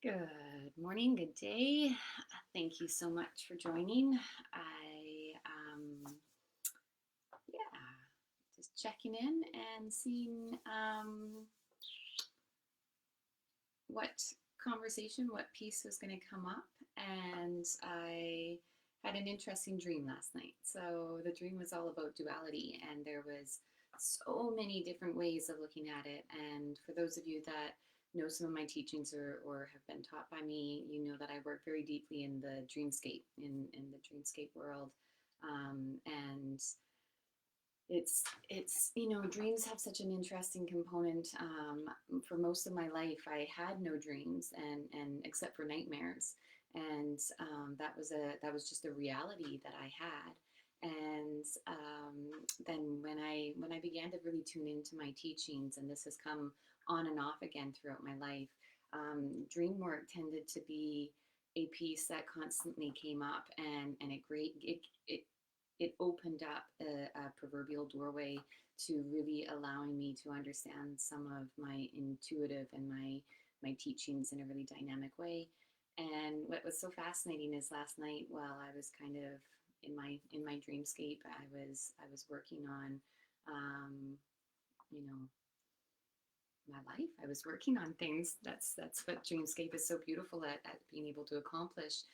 Good morning, good day. Thank you so much for joining. Yeah, just checking in and seeing what what piece was going to come up. And I had an interesting dream last night. So the dream was all about duality, and there was so many different ways of looking at it. And for those of you that know some of my teachings or have been taught by me, you know that I work very deeply in the dreamscape, in the dreamscape world. And it's dreams have such an interesting component. For most of my life I had no dreams, and except for nightmares, and that was just a reality that I had. And then when I began to really tune into my teachings, and this has come on and off again throughout my life, dream work tended to be a piece that constantly came up, and it opened up a proverbial doorway to really allowing me to understand some of my intuitive and my teachings in a really dynamic way. And what was so fascinating is last night, while I was kind of in my dreamscape, I was working on, um, you know, my life. I was working on things. That's what dreamscape is so beautiful at being able to accomplish.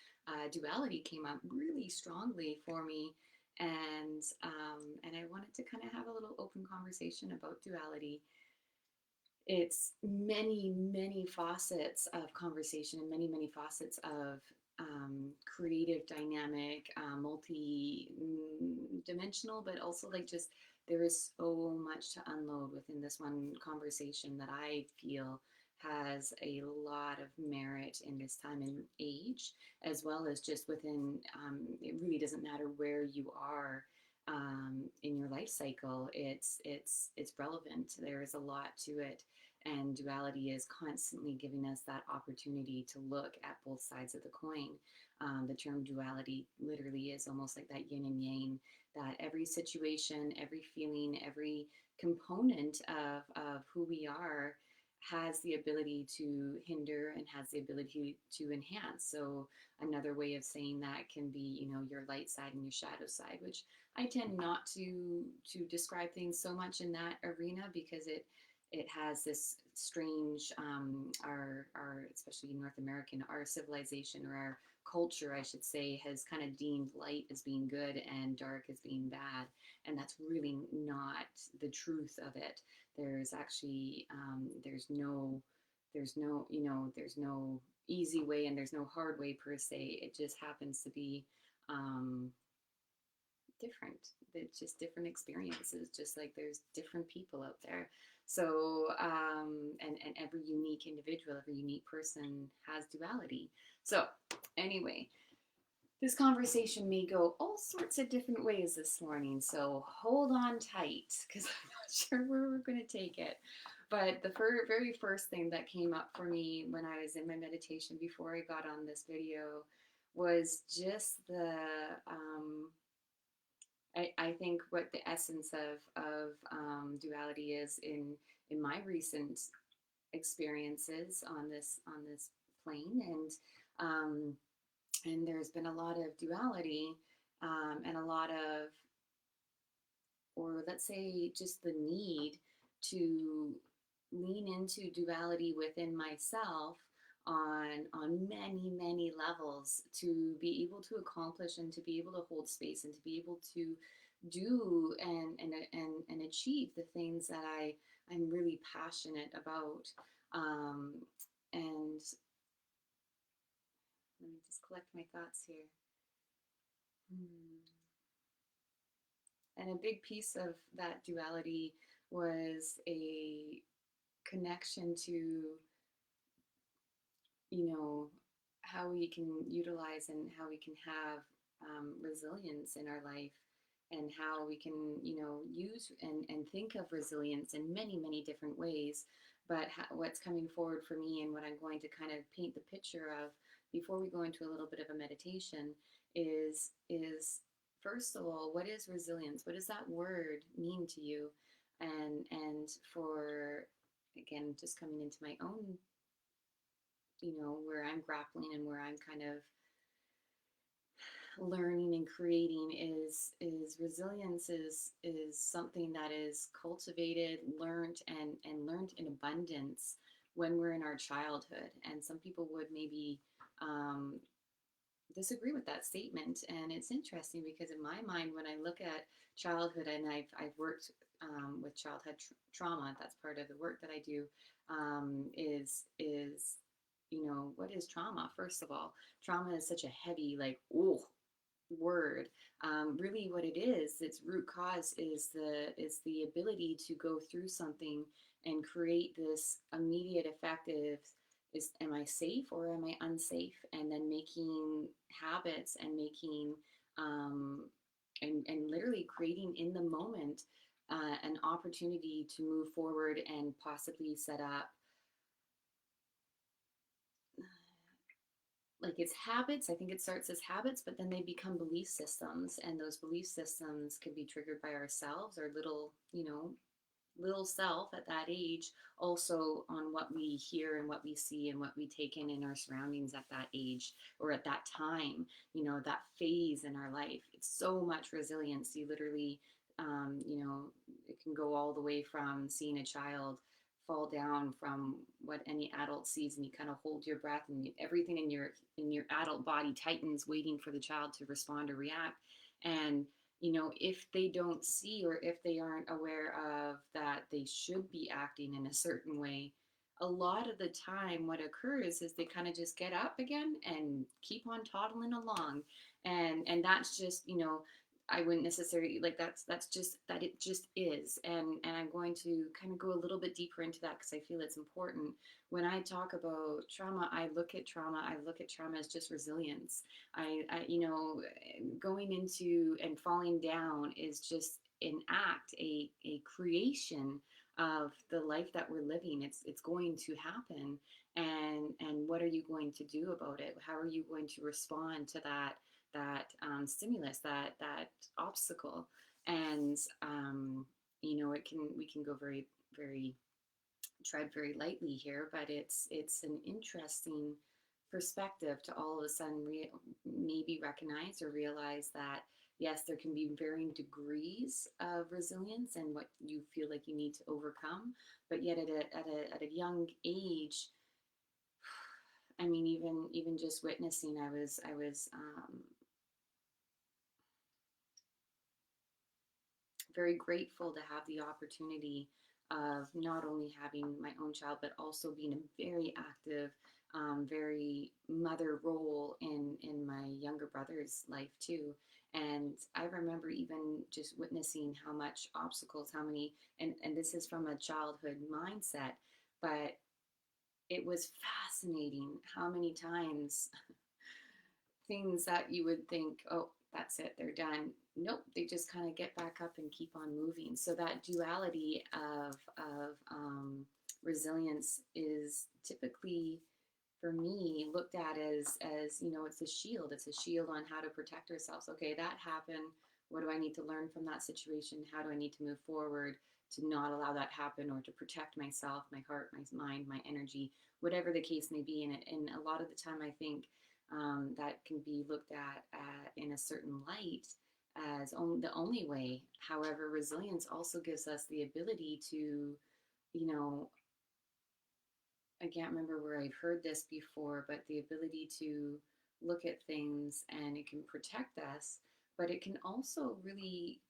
Duality came up really strongly for me, and I wanted to kind of have a little open conversation about duality. It's many facets of conversation, and many facets of creative, dynamic, multi-dimensional, but also like just there is so much to unload within this one conversation that I feel has a lot of merit in this time and age, as well as just within. It really doesn't matter where you are in your life cycle. It's relevant. There is a lot to it, and duality is constantly giving us that opportunity to look at both sides of the coin. The term duality literally is almost like that yin and yang, that every situation, every feeling, every component of who we are has the ability to hinder and has the ability to enhance. So another way of saying that can be, your light side and your shadow side, which I tend not to describe things so much in that arena, because it has this strange, our especially North American, our civilization, or our culture I should say, has kind of deemed light as being good and dark as being bad, and that's really not the truth of it. There's actually there's no easy way, and there's no hard way per se. It just happens to be um, different. It's just different experiences, just like there's different people out there. So, and every unique individual, every unique person has duality. So, anyway, this conversation may go all sorts of different ways this morning. So, hold on tight, because I'm not sure where we're going to take it. But the very first thing that came up for me when I was in my meditation before I got on this video was just I think what the essence of duality is in my recent experiences on this plane, um, and there's been a lot of duality, and a lot of, or let's say just the need to lean into duality within myself on many levels, to be able to accomplish and to be able to hold space and to be able to do and achieve the things that I'm really passionate about. um, and let me just collect my thoughts here. And a big piece of that duality was a connection to, how we can utilize and how we can have resilience in our life, and how we can, use and think of resilience in many different ways. But what's coming forward for me, and what I'm going to kind of paint the picture of before we go into a little bit of a meditation, is first of all, what is resilience? What does that word mean to you? And for, again, just coming into my own where I'm grappling and where I'm kind of learning and creating is resilience is something that is cultivated, learned, and learned in abundance when we're in our childhood. And some people would maybe um, disagree with that statement. And it's interesting because in my mind, when I look at childhood, and I've worked with childhood trauma, that's part of the work that I do. Is what is trauma? First of all, trauma is such a heavy, like, oh, word. Really, what it is, its root cause is the ability to go through something and create this immediate effective, is, am I safe or am I unsafe? And then making habits and making and literally creating in the moment an opportunity to move forward and possibly set up, like, it's habits. I think it starts as habits, but then they become belief systems, and those belief systems can be triggered by ourselves, our little self at that age, also on what we hear and what we see and what we take in our surroundings at that age or at that time, that phase in our life. It's so much resilience. You literally, it can go all the way from seeing a child fall down from what any adult sees, and you kind of hold your breath, and everything in your adult body tightens waiting for the child to respond or react. And if they don't see, or if they aren't aware of that they should be acting in a certain way, a lot of the time what occurs is they kind of just get up again and keep on toddling along. And that's just, I wouldn't necessarily, like, that's just that, it just is. And I'm going to kind of go a little bit deeper into that because I feel it's important. When I talk about trauma, I look at trauma as just resilience. Going into and falling down is just an act, a creation of the life that we're living. It's going to happen. And what are you going to do about it? How are you going to respond to that stimulus, that obstacle? And we can go very, very, tread very lightly here, but it's an interesting perspective to all of a sudden maybe recognize or realize that yes, there can be varying degrees of resilience and what you feel like you need to overcome, but yet at a young age, I mean, even just witnessing, I was very grateful to have the opportunity of not only having my own child, but also being a very active, very mother role in my younger brother's life too. And I remember even just witnessing how much obstacles, how many, and this is from a childhood mindset, but it was fascinating how many times things that you would think, oh, that's it, they're done. Nope, they just kind of get back up and keep on moving. So that duality of resilience is typically, for me, looked at as it's a shield. It's a shield on how to protect ourselves. Okay, that happened. What do I need to learn from that situation? How do I need to move forward to not allow that happen, or to protect myself, my heart, my mind, my energy, whatever the case may be? And a lot of the time, I think that can be looked at in a certain light as the only way. However, resilience also gives us the ability to, you know, I can't remember where I've heard this before, but the ability to look at things, and it can protect us, but it can also really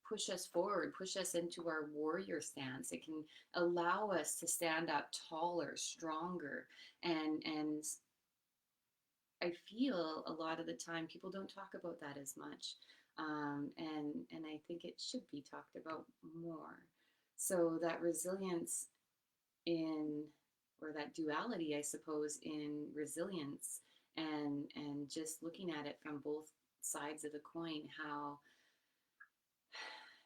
push us forward, push us into our warrior stance. It can allow us to stand up taller, stronger, and I feel a lot of the time people don't talk about that as much, and I think it should be talked about more. So that resilience in, or that duality, I suppose, in resilience, and just looking at it from both sides of the coin, how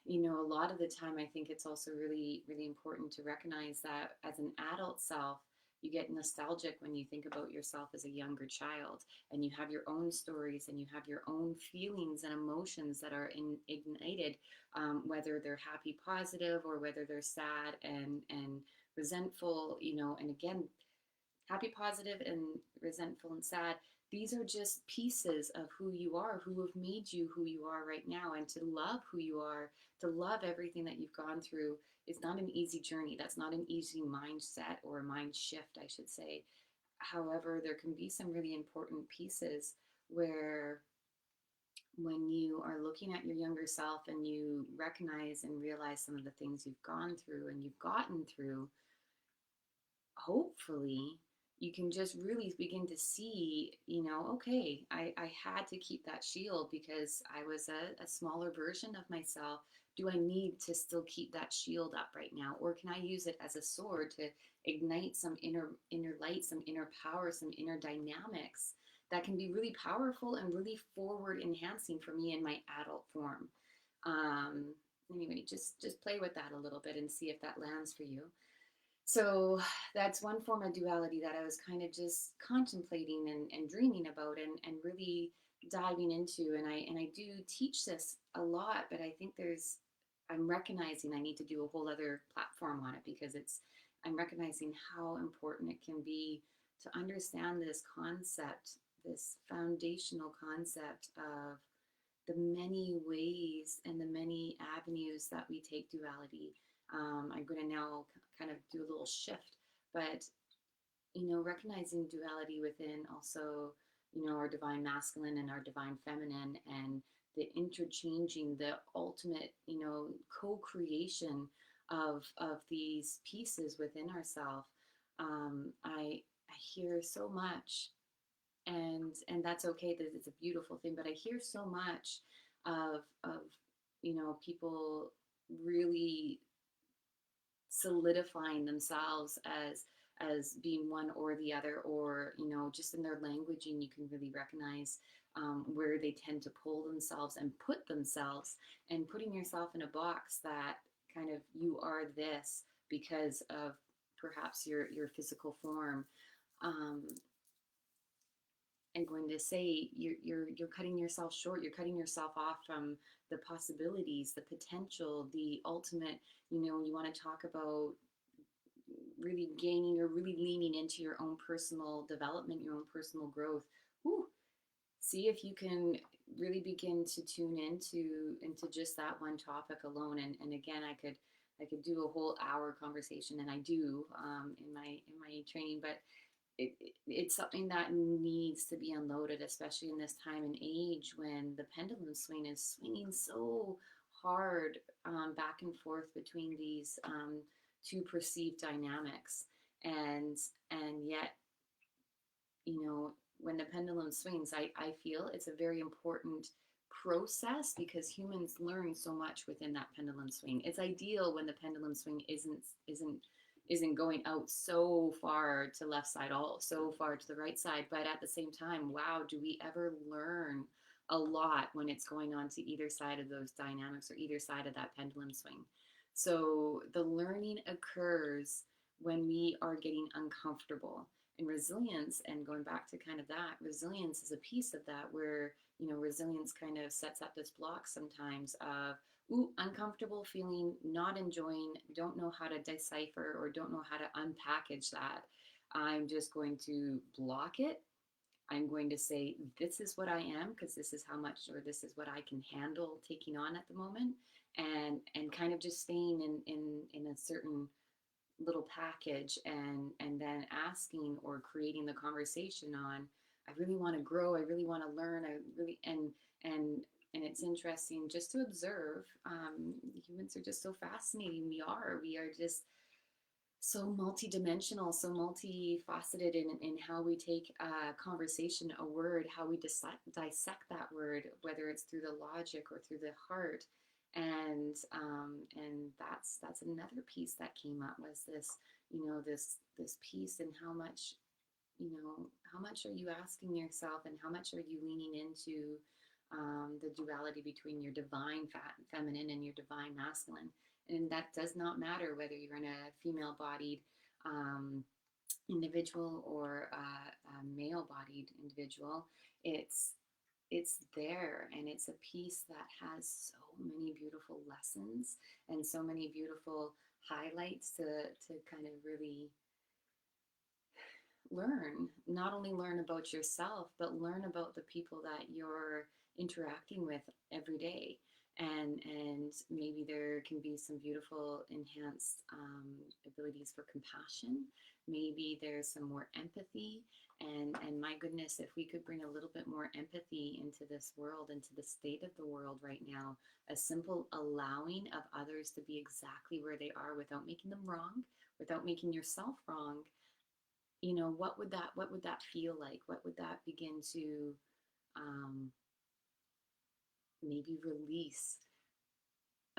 a lot of the time, I think it's also really, really important to recognize that as an adult self, you get nostalgic when you think about yourself as a younger child, and you have your own stories, and you have your own feelings and emotions that are ignited, whether they're happy, positive, or whether they're sad and resentful, and again, Happy, positive, and resentful and sad. These are just pieces of who you are, who have made you who you are right now. And to love who you are, to love everything that you've gone through, is not an easy journey. That's not an easy mindset or a mind shift, I should say. However, there can be some really important pieces where when you are looking at your younger self and you recognize and realize some of the things you've gone through and you've gotten through, hopefully you can just really begin to see, okay, I had to keep that shield because I was a smaller version of myself. Do I need to still keep that shield up right now? Or can I use it as a sword to ignite some inner light, some inner power, some inner dynamics that can be really powerful and really forward enhancing for me in my adult form? Um, anyway, just play with that a little bit and see if that lands for you. So that's one form of duality that I was kind of just contemplating and dreaming about and really diving into. And I do teach this a lot, but I think I'm recognizing I need to do a whole other platform on it because I'm recognizing how important it can be to understand this concept, this foundational concept of the many ways and the many avenues that we take duality. I'm going to now kind of do a little shift, but recognizing duality within also, our divine masculine and our divine feminine, and the interchanging, the ultimate, co-creation of these pieces within ourselves. I hear so much, and that's okay. That it's a beautiful thing, but I hear so much of people really solidifying themselves as being one or the other, or just in their languaging you can really recognize where they tend to pull themselves and put themselves, and putting yourself in a box that kind of you are this because of perhaps your physical form. um, I'm going to say you're cutting yourself short. You're cutting yourself off from the possibilities, the potential, the ultimate. You want to talk about really gaining or really leaning into your own personal development, your own personal growth. Whew, see if you can really begin to tune into just that one topic alone. And again, I could do a whole hour conversation, and I do in my training, but it's something that needs to be unloaded, especially in this time and age when the pendulum swing is swinging so hard, back and forth between these two perceived dynamics. And yet, when the pendulum swings, I feel it's a very important process because humans learn so much within that pendulum swing. It's ideal when the pendulum swing isn't going out so far to left side, all so far to the right side, but at the same time, wow, do we ever learn a lot when it's going on to either side of those dynamics or either side of that pendulum swing. So the learning occurs when we are getting uncomfortable. And resilience, and going back to kind of that, resilience is a piece of that, where resilience kind of sets up this block sometimes of, ooh, uncomfortable feeling, not enjoying, don't know how to decipher or don't know how to unpackage that. I'm just going to block it. I'm going to say, this is what I am, because this is how much, or this is what I can handle taking on at the moment. And kind of just staying in a certain little package, and then asking or creating the conversation on, I really want to grow, I really want to learn, I really, and it's interesting just to observe. Humans are just so fascinating. We are just so multidimensional, so multifaceted in how we take a conversation, a word, how we dissect that word, whether it's through the logic or through the heart. And that's another piece that came up, was this, this piece, and how much are you asking yourself, and how much are you leaning into the duality between your divine feminine and your divine masculine. And that does not matter whether you're in a female bodied individual or a male bodied individual. It's there, and it's a piece that has so many beautiful lessons and so many beautiful highlights to kind of really learn, not only learn about yourself, but learn about the people that you're interacting with every day. And maybe there can be some beautiful enhanced abilities for compassion. Maybe there's some more empathy. And my goodness, if we could bring a little bit more empathy into this world, into the state of the world right now, a simple allowing of others to be exactly where they are without making them wrong, without making yourself wrong, what would that feel like? What would that begin to um, maybe release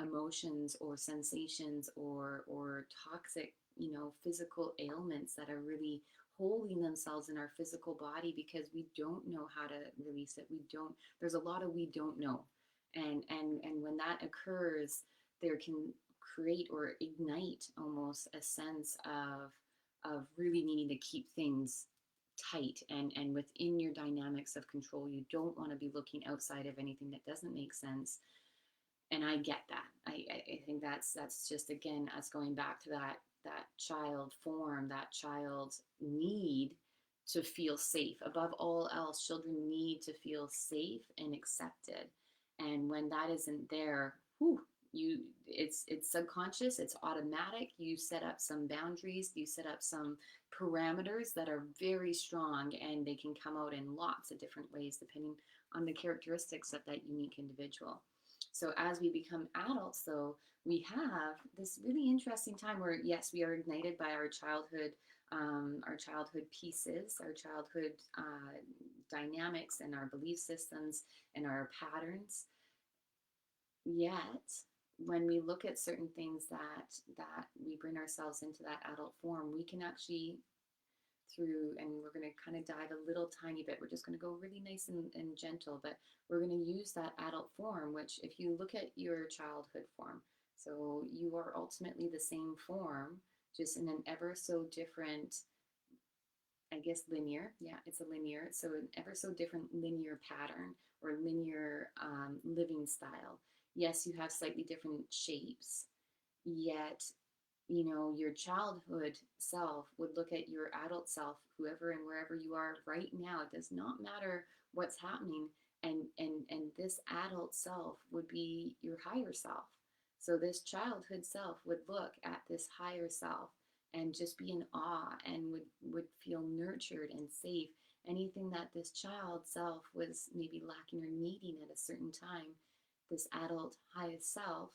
emotions or sensations or toxic, physical ailments that are really holding themselves in our physical body because we don't know how to release it. We don't. There's a lot of we don't know, and when that occurs, there can create or ignite almost a sense of really needing to keep things tight and within your dynamics of control. You don't want to be looking outside of anything that doesn't make sense. And I get that. I think that's just again us going back to that child form, that child's need to feel safe. Above all else, children need to feel safe and accepted. And when that isn't there, whew, it's subconscious, it's automatic. You set up some boundaries, you set up some parameters that are very strong, and they can come out in lots of different ways depending on the characteristics of that unique individual. So as we become adults, though, we have this really interesting time where, yes, we are ignited by our childhood pieces, our childhood dynamics, and our belief systems and our patterns. Yet, when we look at certain things that we bring ourselves into that adult form, we can actually through, and we're going to kind of dive a little tiny bit. We're just going to go really nice and gentle, but we're going to use that adult form, which if you look at your childhood form, so you are ultimately the same form, just in an ever so different, I guess, linear. Yeah, it's a linear. So an ever so different linear pattern or linear living style. Yes, you have slightly different shapes, yet your childhood self would look at your adult self, whoever and wherever you are right now. It does not matter what's happening, and this adult self would be your higher self. So this childhood self would look at this higher self and just be in awe and would feel nurtured and safe. Anything that this child self was maybe lacking or needing at a certain time, this adult highest self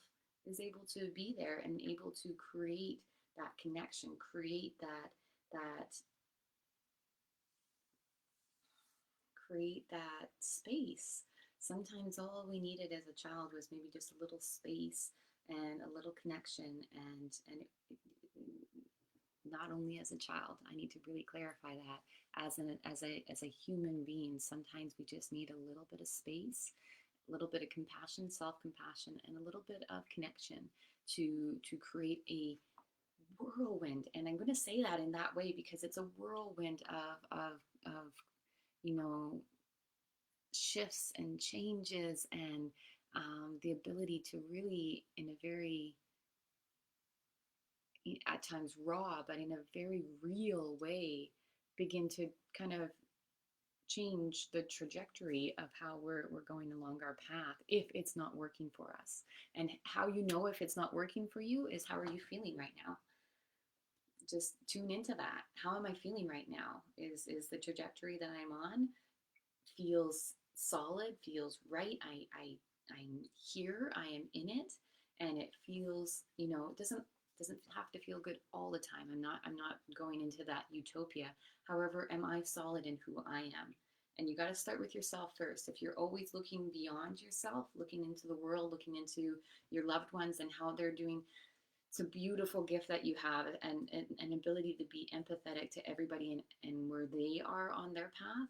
is able to be there and able to create that connection, create that that space. Sometimes all we needed as a child was maybe just a little space and a little connection, and not only as a child. I need to really clarify that as a human being, sometimes we just need a little bit of space, a little bit of compassion, self-compassion, and a little bit of connection to create a whirlwind. And I'm going to say that in that way because it's a whirlwind of you know shifts and changes, and the ability to really, in a very, at times raw, but in a very real way, begin to kind of change the trajectory of how we're going along our path if it's not working for us. And how you know if it's not working for you is, how are you feeling right now? Just tune into that. How am I feeling right now? Is the trajectory that I'm on feels solid, feels right? I'm here, I am in it, and it feels, it doesn't have to feel good all the time. I'm not going into that utopia. However, am I solid in who I am? And you got to start with yourself first. If you're always looking beyond yourself, looking into the world, looking into your loved ones and how they're doing, it's a beautiful gift that you have, and an ability to be empathetic to everybody and where they are on their path.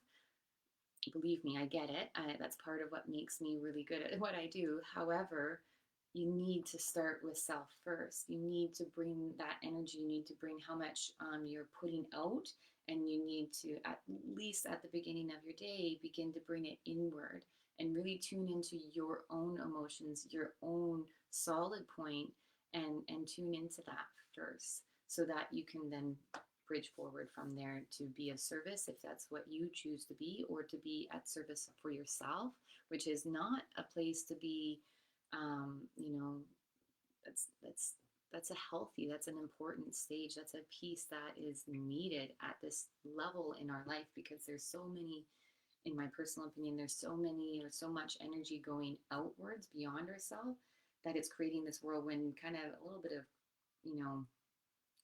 Believe me, I get it. That's part of what makes me really good at what I do. However, you need to start with self first. You need to bring that energy. You need to bring how much you're putting out, and you need to, at least at the beginning of your day, begin to bring it inward and really tune into your own emotions, your own solid point, and tune into that first, so that you can then bridge forward from there to be of service if that's what you choose to be, or to be at service for yourself, which is not a place to be, you know, that's that's a healthy, that's an important stage, that's a piece that is needed at this level in our life, because there's so many, in my personal opinion, there's so many or so much energy going outwards beyond ourselves, that it's creating this whirlwind, kind of a little bit of, you know,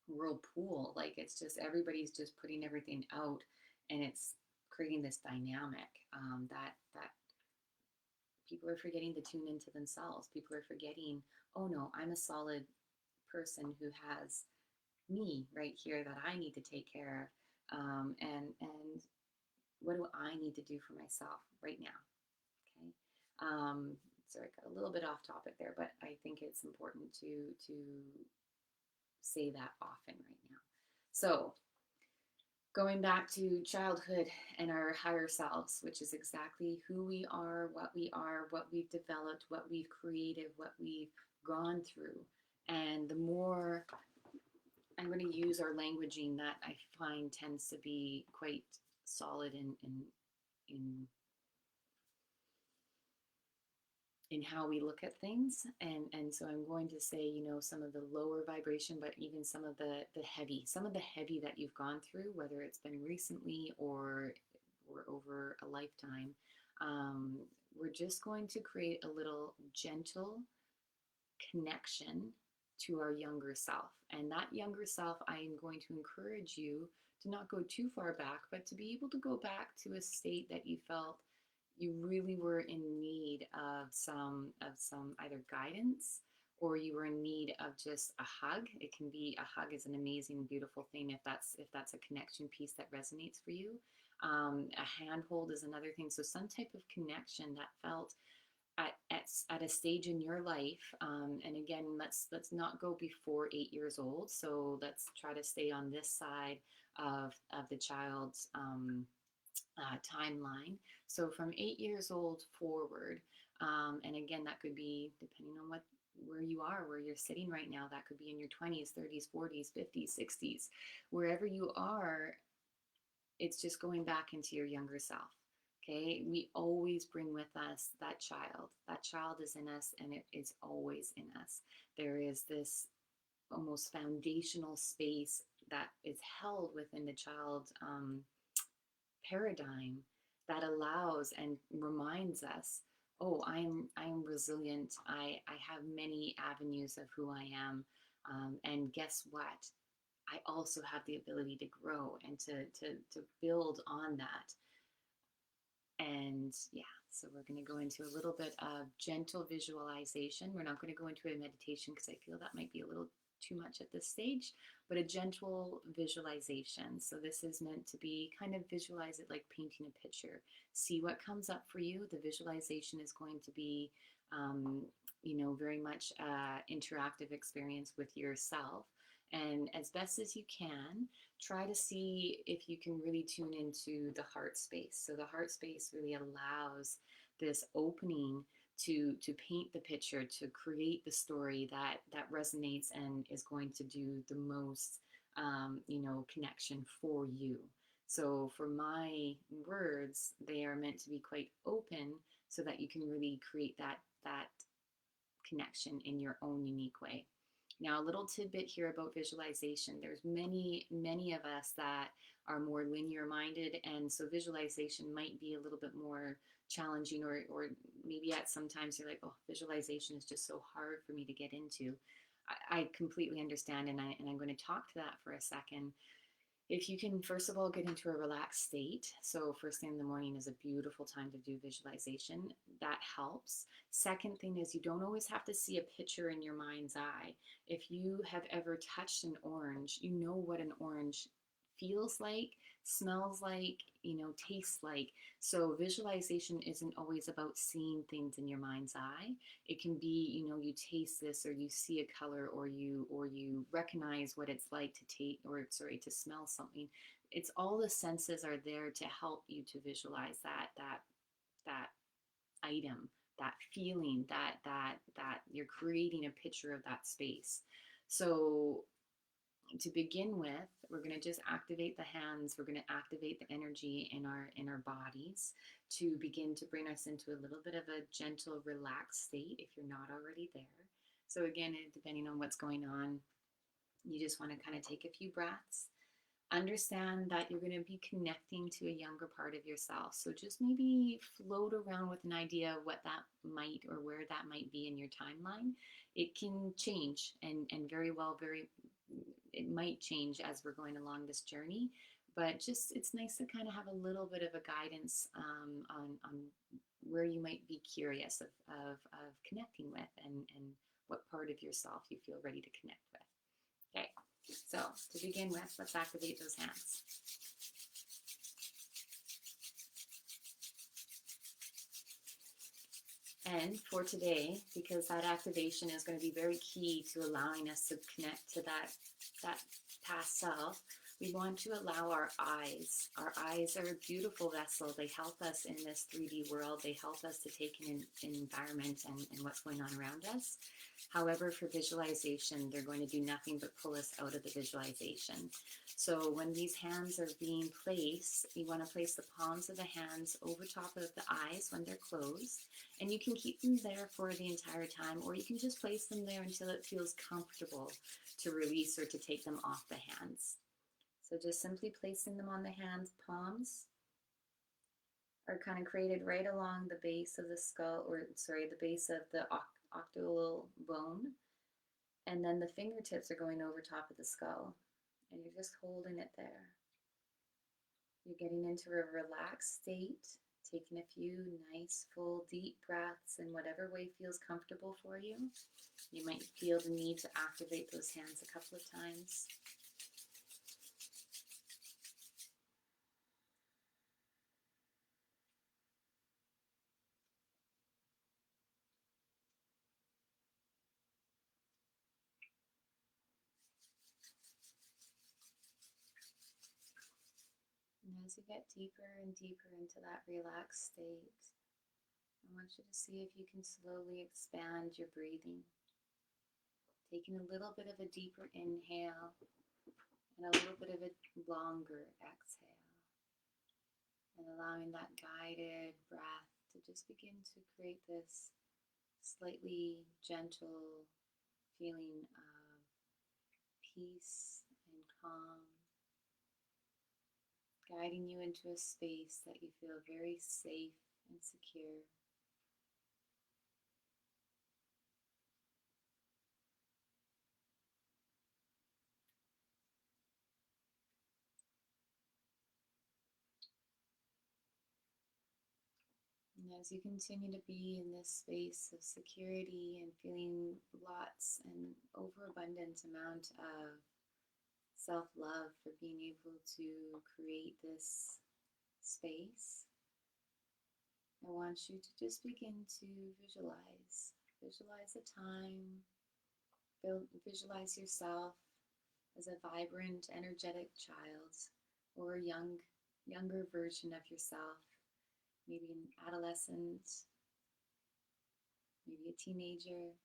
whirlpool. Like it's just everybody's just putting everything out, and it's creating this dynamic, that people are forgetting to tune into themselves. People are forgetting, oh no, I'm a solid person who has me right here that I need to take care of, and what do I need to do for myself right now? Okay. Sorry, I got a little bit off topic there, but I think it's important to say that often right now. So going back to childhood and our higher selves, which is exactly who we are, what we've developed, what we've created, what we've gone through. And the more I'm going to use our languaging that I find tends to be quite solid in in how we look at things, and so I'm going to say, you know, some of the lower vibration, but even some of the heavy that you've gone through, whether it's been recently or over a lifetime. um, we're just going to create a little gentle connection to our younger self, and that younger self, I am going to encourage you to not go too far back, but to be able to go back to a state that you felt you really were in need of some either guidance, or you were in need of just a hug. It can be, a hug is an amazing, beautiful thing if that's a connection piece that resonates for you. A handhold is another thing. So some type of connection that felt at a stage in your life, and again, let's not go before 8 years old. So let's try to stay on this side of the child's timeline. So from 8 years old forward, and again, that could be depending on where you are, where you're sitting right now. That could be in your 20s, 30s, 40s, 50s, 60s, wherever you are. It's just going back into your younger self. Okay, we always bring with us that child. That child is in us, and it is always in us. There is this almost foundational space that is held within the child paradigm, that allows and reminds us, oh, I'm resilient. I have many avenues of who I am, and guess what? I also have the ability to grow and to build on that. And yeah, so we're going to go into a little bit of gentle visualization. We're not going to go into a meditation because I feel that might be a little too much at this stage, but a gentle visualization. So this is meant to be kind of, visualize it like painting a picture. See what comes up for you. The visualization is going to be, you know, very much interactive experience with yourself. And as best as you can, try to see if you can really tune into the heart space. So the heart space really allows this opening to paint the picture, to create the story that resonates and is going to do the most, you know, connection for you. So for my words, they are meant to be quite open so that you can really create that connection in your own unique way. Now, a little tidbit here about visualization. There's many of us that are more linear minded, and so visualization might be a little bit more challenging, or maybe at sometimes you're like, oh, visualization is just so hard for me to get into. I completely understand, and I'm going to talk to that for a second. If you can, first of all, get into a relaxed state. So first thing in the morning is a beautiful time to do visualization. That helps. Second thing is, you don't always have to see a picture in your mind's eye. If you have ever touched an orange, you know what an orange feels like, smells like, you know, tastes like. So visualization isn't always about seeing things in your mind's eye. It can be, you know, you taste this, or you see a color, or you recognize what it's like to take, or sorry, to smell something. It's all the senses are there to help you to visualize that item, that feeling, that you're creating a picture of that space. So to begin with, we're going to just activate the hands. We're going to activate the energy in our bodies to begin to bring us into a little bit of a gentle, relaxed state if you're not already there. So again, depending on what's going on, you just want to kind of take a few breaths. Understand that you're going to be connecting to a younger part of yourself. So just maybe float around with an idea of what that might or where that might be in your timeline. It can change and very well, it might change as we're going along this journey. But just it's nice to kind of have a little bit of a guidance on where you might be curious of connecting with and what part of yourself you feel ready to connect with. Okay, so to begin with, let's activate those hands. And for today, because that activation is going to be very key to allowing us to connect to that past self, we want to allow our eyes. Our eyes are a beautiful vessel. They help us in this 3D world. They help us to take in an environment and what's going on around us. However, for visualization, they're going to do nothing but pull us out of the visualization. So when these hands are being placed, you want to place the palms of the hands over top of the eyes when they're closed. And you can keep them there for the entire time, or you can just place them there until it feels comfortable to release or to take them off the hands. So just simply placing them on the hands, palms are kind of created right along the base of the skull, or sorry, the base of the occipital bone. And then the fingertips are going over top of the skull. And you're just holding it there. You're getting into a relaxed state, taking a few nice, full, deep breaths in whatever way feels comfortable for you. You might feel the need to activate those hands a couple of times. And as you get deeper and deeper into that relaxed state, I want you to see if you can slowly expand your breathing. Taking a little bit of a deeper inhale and a little bit of a longer exhale. And allowing that guided breath to just begin to create this slightly gentle feeling of peace and calm, guiding you into a space that you feel very safe and secure. And as you continue to be in this space of security and feeling lots and overabundant amount of self-love for being able to create this space, I want you to just begin to visualize. Visualize a time, visualize yourself as a vibrant, energetic child or a younger version of yourself, maybe an adolescent, maybe a teenager.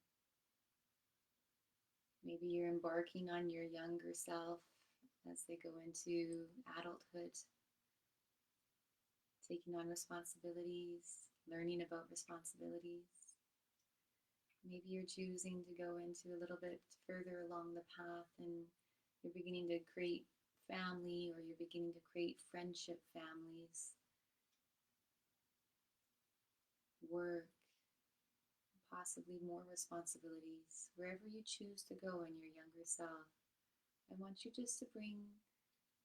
Maybe you're embarking on your younger self as they go into adulthood, taking on responsibilities, learning about responsibilities. Maybe you're choosing to go into a little bit further along the path and you're beginning to create family, or you're beginning to create friendship families, work, possibly more responsibilities. Wherever you choose to go in your younger self, I want you just to bring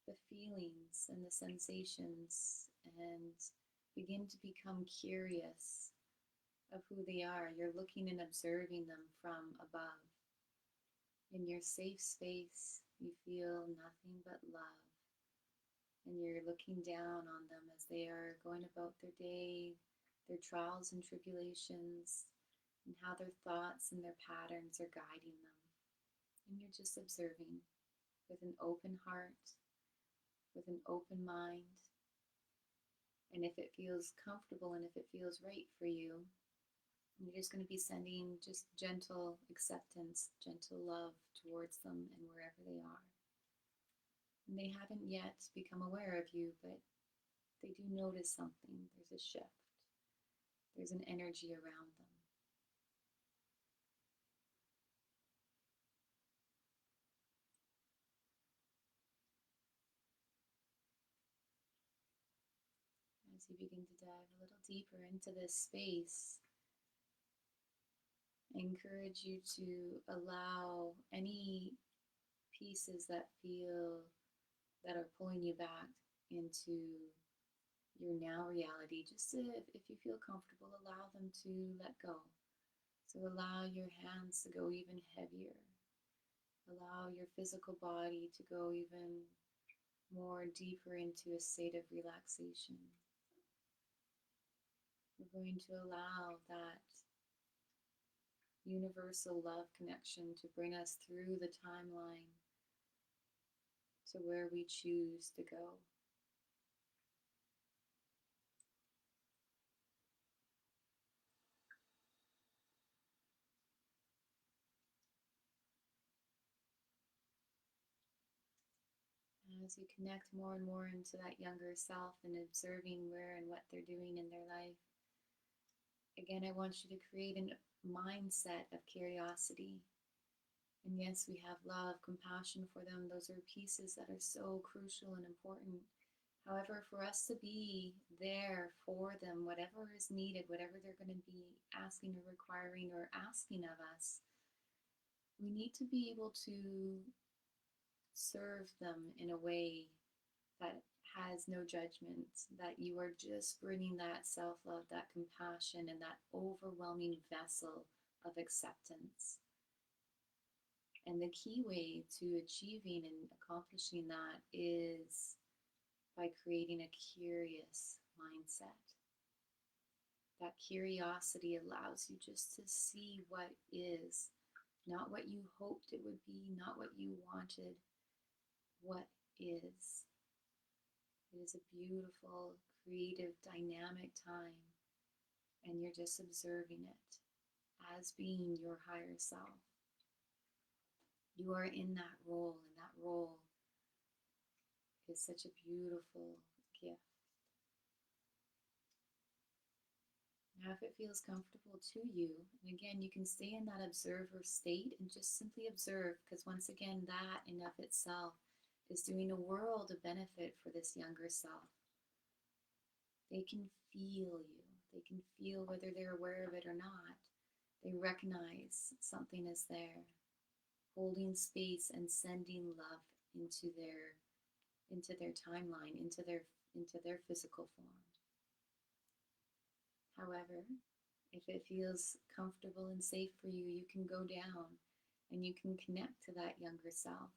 the feelings and the sensations and begin to become curious of who they are. You're looking and observing them from above. In your safe space, you feel nothing but love. And you're looking down on them as they are going about their day, their trials and tribulations, and how their thoughts and their patterns are guiding them. And you're just observing with an open heart, with an open mind. And if it feels comfortable and if it feels right for you, you're just going to be sending just gentle acceptance, gentle love towards them and wherever they are. And they haven't yet become aware of you, but they do notice something. There's a shift, there's an energy around them. As you begin to dive a little deeper into this space, I encourage you to allow any pieces that feel that are pulling you back into your now reality. Just if you feel comfortable, allow them to let go. So allow your hands to go even heavier. Allow your physical body to go even more deeper into a state of relaxation. We're going to allow that universal love connection to bring us through the timeline to where we choose to go. As you connect more and more into that younger self and observing where and what they're doing in their life, again, I want you to create a mindset of curiosity. And yes, we have love, compassion for them. Those are pieces that are so crucial and important. However, for us to be there for them, whatever is needed, whatever they're going to be asking or requiring or asking of us, we need to be able to serve them in a way that has no judgment, that you are just bringing that self love, that compassion, and that overwhelming vessel of acceptance. And the key way to achieving and accomplishing that is by creating a curious mindset. That curiosity allows you just to see what is, not what you hoped it would be, not what you wanted, what is. It is a beautiful, creative, dynamic time, and you're just observing it as being your higher self. You are in that role, and that role is such a beautiful gift. Now, if it feels comfortable to you, and again, you can stay in that observer state and just simply observe, because once again, that in of itself is doing a world of benefit for this younger self. They can feel you. They can feel whether they're aware of it or not. They recognize something is there, holding space and sending love into their timeline, into their physical form. However, if it feels comfortable and safe for you, you can go down and you can connect to that younger self.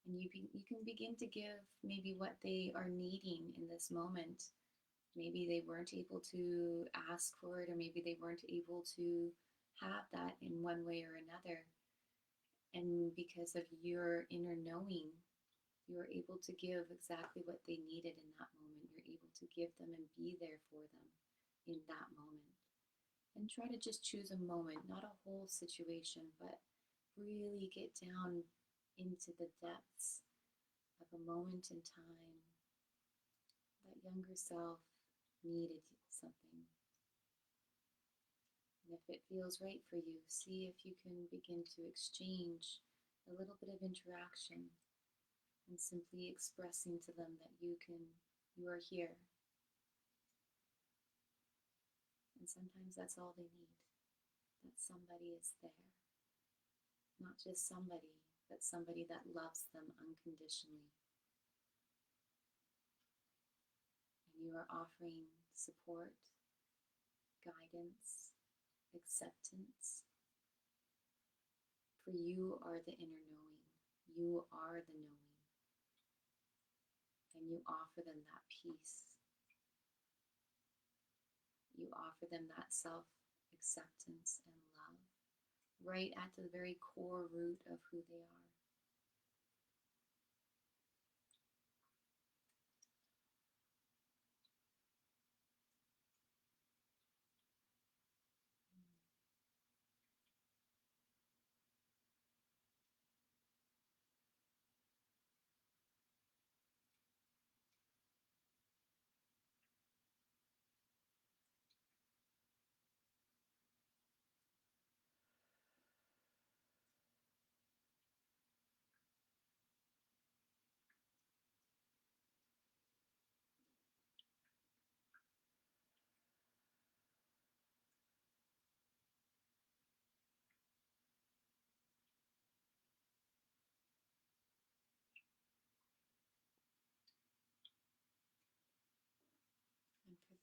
And you can begin to give maybe what they are needing in this moment. Maybe they weren't able to ask for it, or maybe they weren't able to have that in one way or another. And because of your inner knowing, you're able to give exactly what they needed in that moment. You're able to give them and be there for them in that moment. And try to just choose a moment, not a whole situation, but really get down into the depths of a moment in time. That younger self needed something. And if it feels right for you, see if you can begin to exchange a little bit of interaction and simply expressing to them that you are here. And sometimes that's all they need, that somebody is there. Not just somebody, but somebody that loves them unconditionally. And you are offering support, guidance, acceptance. For you are the inner knowing. You are the knowing. And you offer them that peace. You offer them that self-acceptance and love, right at the very core root of who they are.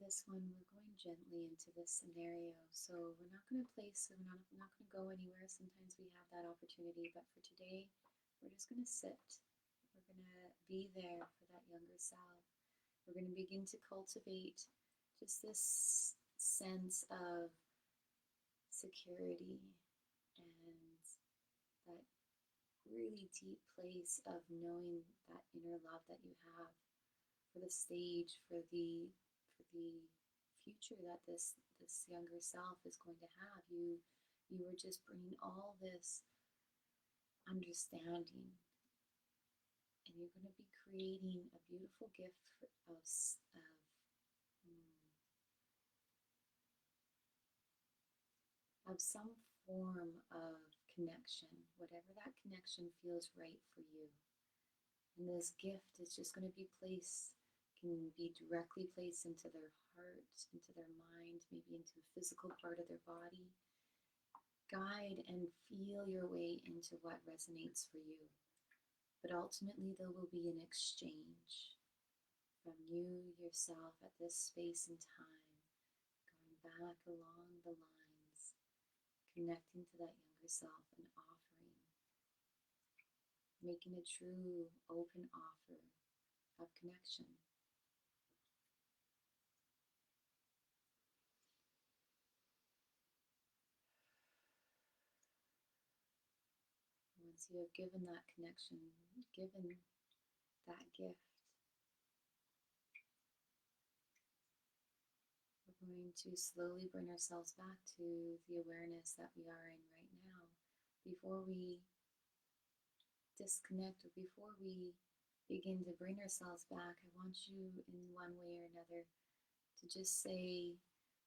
this one, we're going gently into this scenario. So we're not going to place, we're not going to go anywhere. Sometimes we have that opportunity, but for today, we're just going to sit. We're going to be there for that younger self. We're going to begin to cultivate just this sense of security and that really deep place of knowing that inner love that you have for the stage, for the future that this younger self is going to have. You are just bringing all this understanding, and you're going to be creating a beautiful gift of some form of connection, whatever that connection feels right for you. And this gift is just going to be placed, can be directly placed into their heart, into their mind, maybe into a physical part of their body. Guide and feel your way into what resonates for you. But ultimately, there will be an exchange from you, yourself, at this space and time, going back along the lines, connecting to that younger self and offering, making a true open offer of connection. Once you have given that connection, given that gift, we're going to slowly bring ourselves back to the awareness that we are in right now. Before we disconnect, or before we begin to bring ourselves back, I want you in one way or another to just say,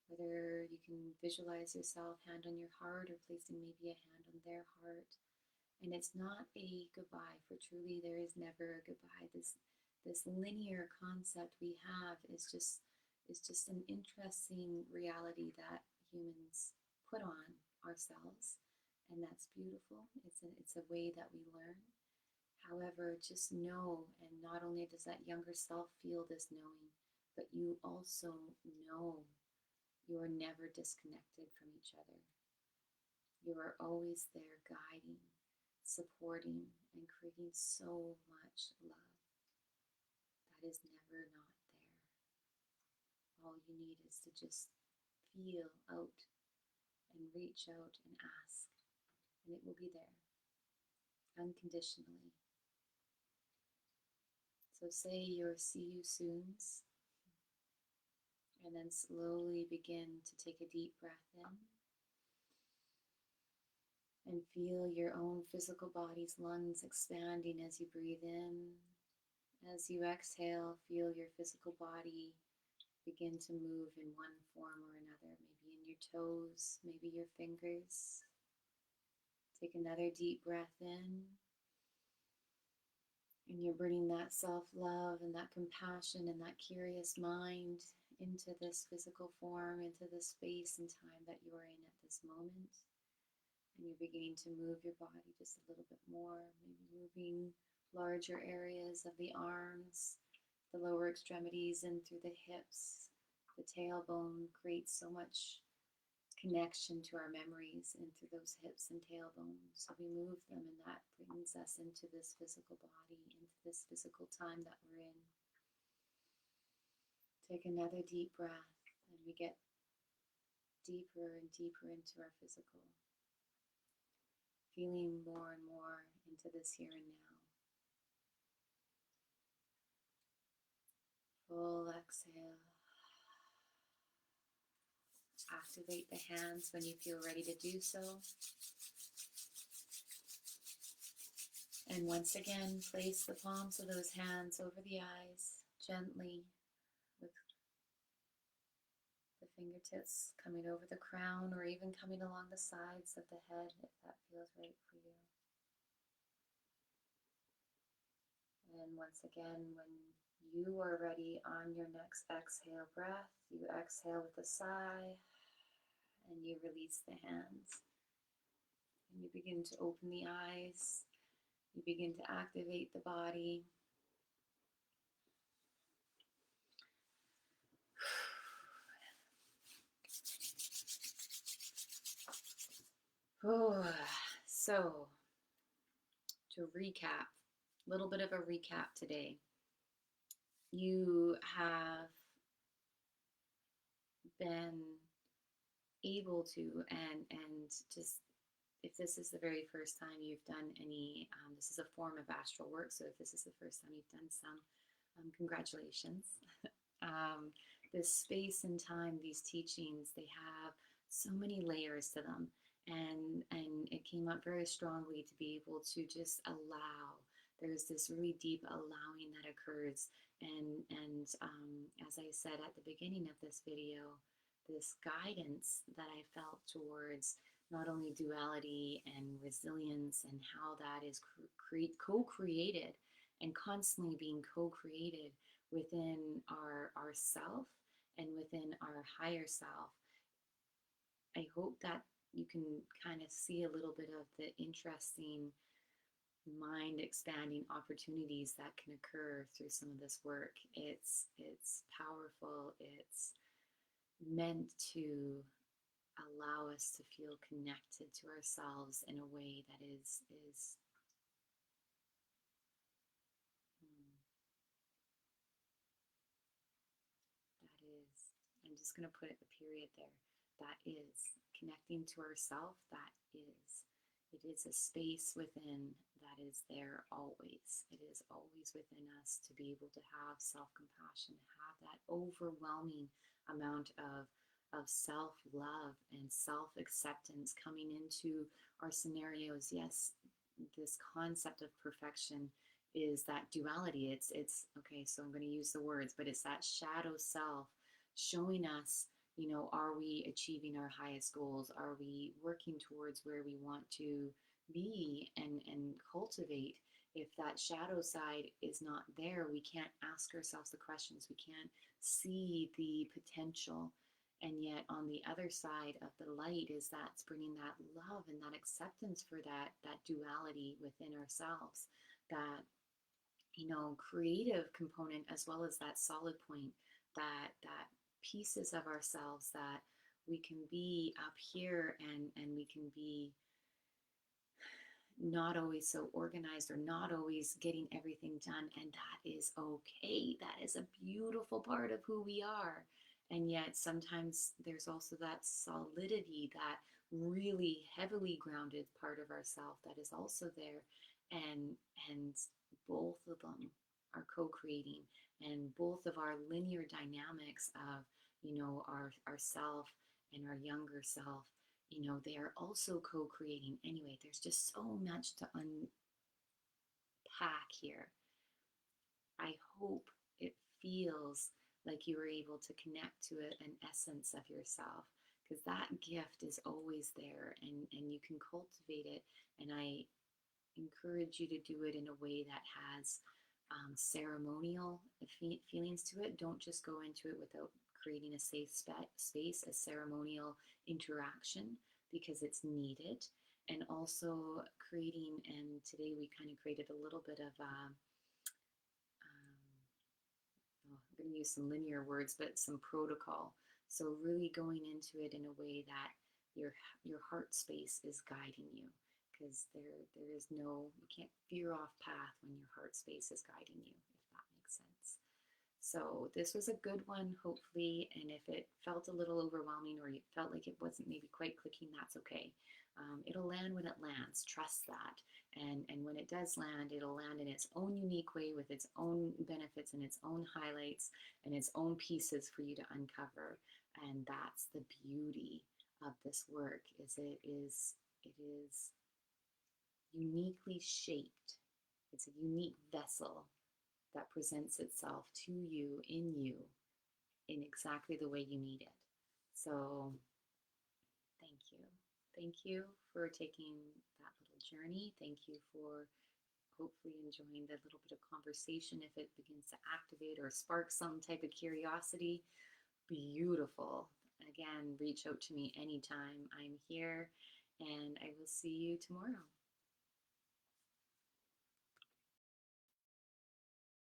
whether you can visualize yourself hand on your heart or placing maybe a hand on their heart. And it's not a goodbye, for truly there is never a goodbye. This linear concept we have is just an interesting reality that humans put on ourselves, and that's beautiful. It's a way that we learn. However, just know, and not only does that younger self feel this knowing, but you also know you are never disconnected from each other. You are always there guiding, supporting, and creating so much love that is never not there. All you need is to just feel out and reach out and ask, and it will be there unconditionally. So say your see you soons, and then slowly begin to take a deep breath in and feel your own physical body's lungs expanding as you breathe in. As you exhale, feel your physical body begin to move in one form or another, maybe in your toes, maybe your fingers. Take another deep breath in, and you're bringing that self-love and that compassion and that curious mind into this physical form, into this space and time that you are in at this moment. And you're beginning to move your body just a little bit more, maybe moving larger areas of the arms, the lower extremities in through the hips. The tailbone creates so much connection to our memories in through those hips and tailbones. So we move them, and that brings us into this physical body, into this physical time that we're in. Take another deep breath, and we get deeper and deeper into our physical, feeling more and more into this here and now. Full exhale. Activate the hands when you feel ready to do so. And once again, place the palms of those hands over the eyes, gently, with the fingertips coming over the crown or even coming along the sides of the head if that feels right for you. And once again, when you are ready on your next exhale breath, you exhale with a sigh and you release the hands. And you begin to open the eyes. You begin to activate the body. So, to recap, a little bit of a recap today. You have been able to, and just if this is the very first time you've done any, this is a form of astral work. So if this is the first time you've done some, congratulations. um, this space and time, these teachings, they have so many layers to them, and it came up very strongly to be able to just allow. There's this really deep allowing that occurs, and as I said at the beginning of this video, this guidance that I felt towards not only duality and resilience and how that is co-created and constantly being co-created within our self and within our higher self. I hope that you can kind of see a little bit of the interesting mind expanding opportunities that can occur through some of this work. It's powerful. It's meant to allow us to feel connected to ourselves in a way that is hmm, that is, I'm just going to put a period there. That is connecting to ourself. That is, it is a space within that is there always. It is always within us to be able to have self-compassion, have that overwhelming amount of self-love and self-acceptance coming into our scenarios. Yes, this concept of perfection is that duality. It's okay, so I'm going to use the words, but it's that shadow self showing us, are we achieving our highest goals? Are we working towards where we want to be and cultivate? If that shadow side is not there, we can't ask ourselves the questions. We can't see the potential. And yet on the other side of the light is that's bringing that love and that acceptance for that duality within ourselves, that creative component as well as that solid point, that pieces of ourselves that we can be up here and we can be not always so organized or not always getting everything done, and that is okay. That is a beautiful part of who we are. And yet sometimes there's also that solidity, that really heavily grounded part of ourself that is also there, and both of them are co-creating, and both of our linear dynamics of our self and our younger self, they are also co-creating. Anyway, there's just so much to unpack here. I hope it feels like you were able to connect to an essence of yourself, because that gift is always there, and you can cultivate it. And I encourage you to do it in a way that has ceremonial feelings to it. Don't just go into it without creating a safe space, a ceremonial interaction, because it's needed. And also creating, and today we kind of created a little bit of I'm going to use some linear words, but some protocol. So really going into it in a way that your heart space is guiding you, because there is no, you can't veer off path when your heart space is guiding you, if that makes sense. So this was a good one, hopefully, and if it felt a little overwhelming or you felt like it wasn't maybe quite clicking, that's okay. It'll land when it lands. Trust that. And when it does land, it'll land in its own unique way with its own benefits and its own highlights and its own pieces for you to uncover. And that's the beauty of this work, is it is uniquely shaped. It's a unique vessel that presents itself to you in exactly the way you need it. So thank you. Thank you for taking that little journey. Thank you for hopefully enjoying the little bit of conversation. If it begins to activate or spark some type of curiosity, beautiful. Again, reach out to me anytime. I'm here, and I will see you tomorrow.